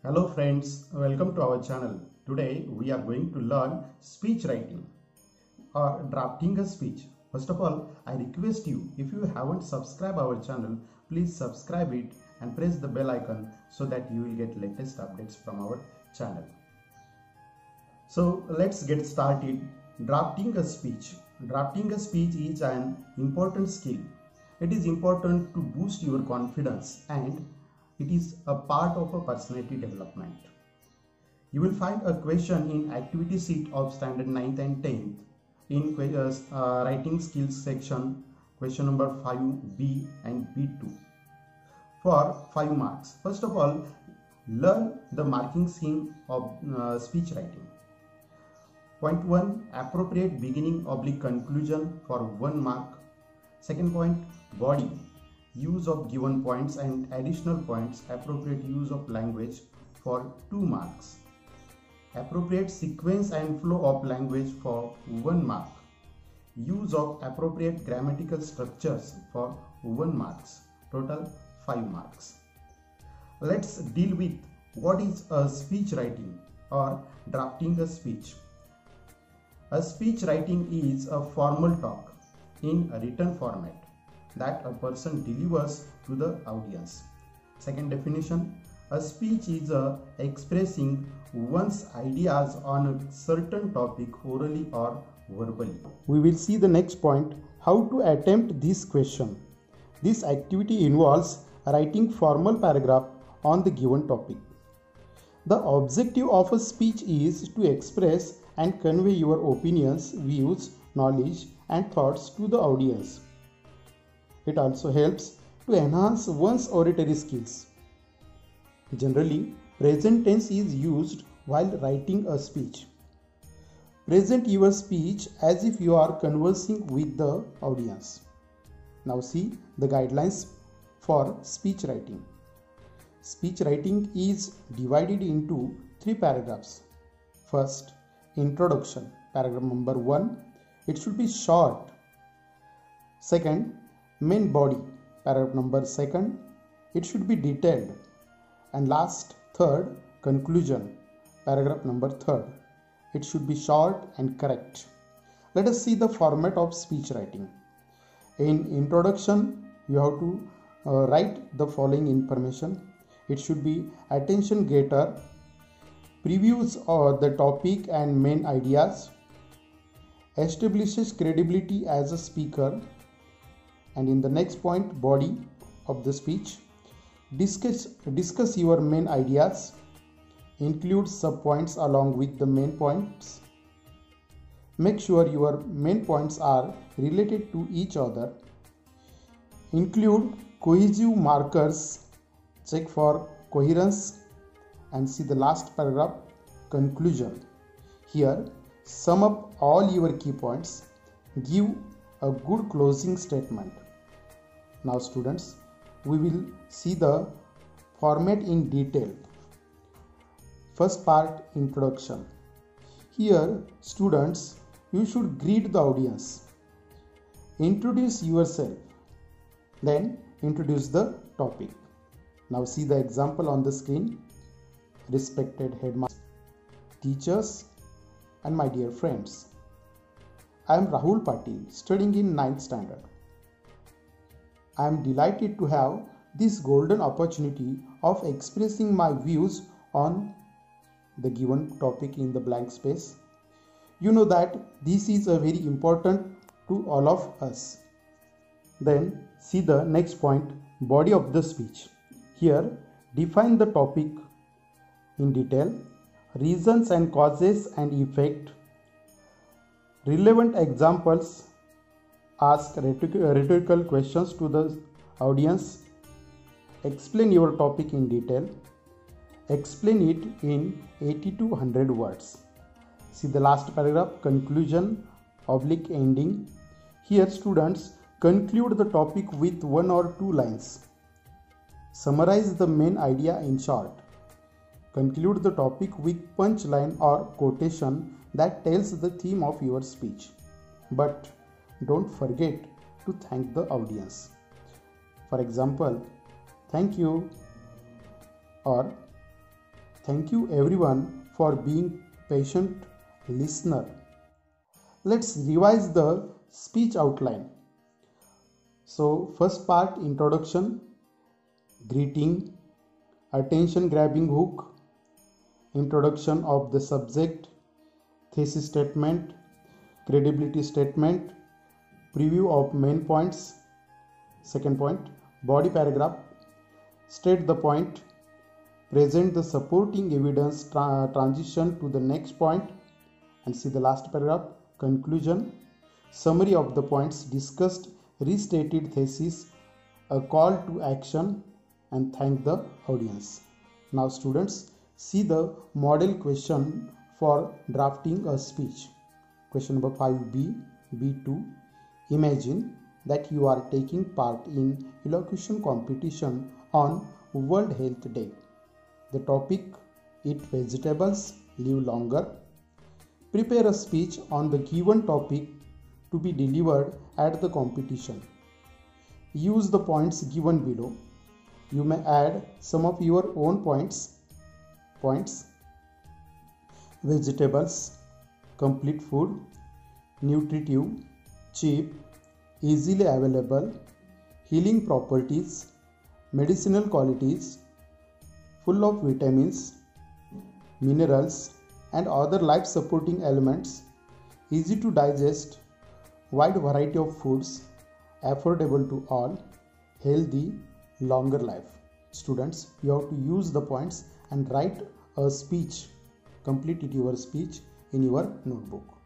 Hello friends, welcome to our channel. Today we are going to learn speech writing or drafting a speech. First of all, I request you, if you haven't subscribed our channel, please subscribe it and press the bell icon so that you will get latest updates from our channel. So let's get started. Drafting a speech. Drafting a speech is an important skill. It is important to boost your confidence and it is a part of a personality development. You will find a question in activity sheet of standard 9th and 10th in writing skills section, question number 5B and B2 for 5 marks. First of all, learn the marking scheme of speech writing. Point 1, appropriate beginning / conclusion for 1 mark. Second point, body. Use of given points and additional points, appropriate use of language for 2 marks. Appropriate sequence and flow of language for 1 mark. Use of appropriate grammatical structures for 1 marks. Total 5 marks. Let's deal with what is a speech writing or drafting a speech. A speech writing is a formal talk in a written format that a person delivers to the audience. Second definition, a speech is expressing one's ideas on a certain topic orally or verbally. We will see the next point, how to attempt this question. This activity involves writing formal paragraph on the given topic. The objective of a speech is to express and convey your opinions, views, knowledge and thoughts to the audience. It also helps to enhance one's oratory skills. Generally, present tense is used while writing a speech. Present your speech as if you are conversing with the audience. Now see the guidelines for speech writing. Speech writing is divided into 3 paragraphs. First, introduction, paragraph number 1. It should be short. Second, main body, paragraph number 2. It should be detailed. And last, third, conclusion, paragraph number 3. It should be short and correct. Let us see the format of speech writing. In introduction, you have to write the following information. It should be attention getter, previews of the topic and main ideas, establishes credibility as a speaker, and in the next point, body of the speech, discuss your main ideas, include sub-points along with the main points, make sure your main points are related to each other, include cohesive markers, check for coherence, and see the last paragraph, conclusion. Here, sum up all your key points, give a good closing statement. Now students, we will see the format in detail. First part, introduction. Here, students, you should greet the audience. Introduce yourself. Then introduce the topic. Now see the example on the screen. Respected headmaster, teachers and my dear friends. I am Rahul Patil, studying in 9th standard. I am delighted to have this golden opportunity of expressing my views on the given topic in the blank space. You know that this is a very important to all of us. Then see the next point, body of the speech. Here, define the topic in detail, reasons and causes and effect, relevant examples, ask rhetorical questions to the audience, explain your topic in detail, explain it in 80 to 100 words. See the last paragraph, conclusion / ending. Here students, conclude the topic with 1 or 2 lines. Summarize the main idea in short. Conclude the topic with punchline or quotation that tells the theme of your speech. But don't forget to thank the audience. For example, thank you or Thank you everyone for being patient listener. Let's revise the speech outline. So first part, introduction, greeting, attention grabbing hook, introduction of the subject, thesis statement, credibility statement, preview of main points. Second point, body paragraph, state the point, present the supporting evidence, transition to the next point, and see the last paragraph, conclusion, summary of the points discussed, restated thesis, a call to action, and thank the audience. Now students, see the model question for drafting a speech. Question number 5b, B2. Imagine that you are taking part in elocution competition on World Health Day. The topic, eat vegetables, live longer. Prepare a speech on the given topic to be delivered at the competition. Use the points given below. You may add some of your own points. Vegetables, complete food, nutritive, cheap, easily available, healing properties, medicinal qualities, full of vitamins, minerals, and other life supporting elements, easy to digest, wide variety of foods, affordable to all, healthy, longer life. Students, you have to use the points and write a speech, complete your speech in your notebook.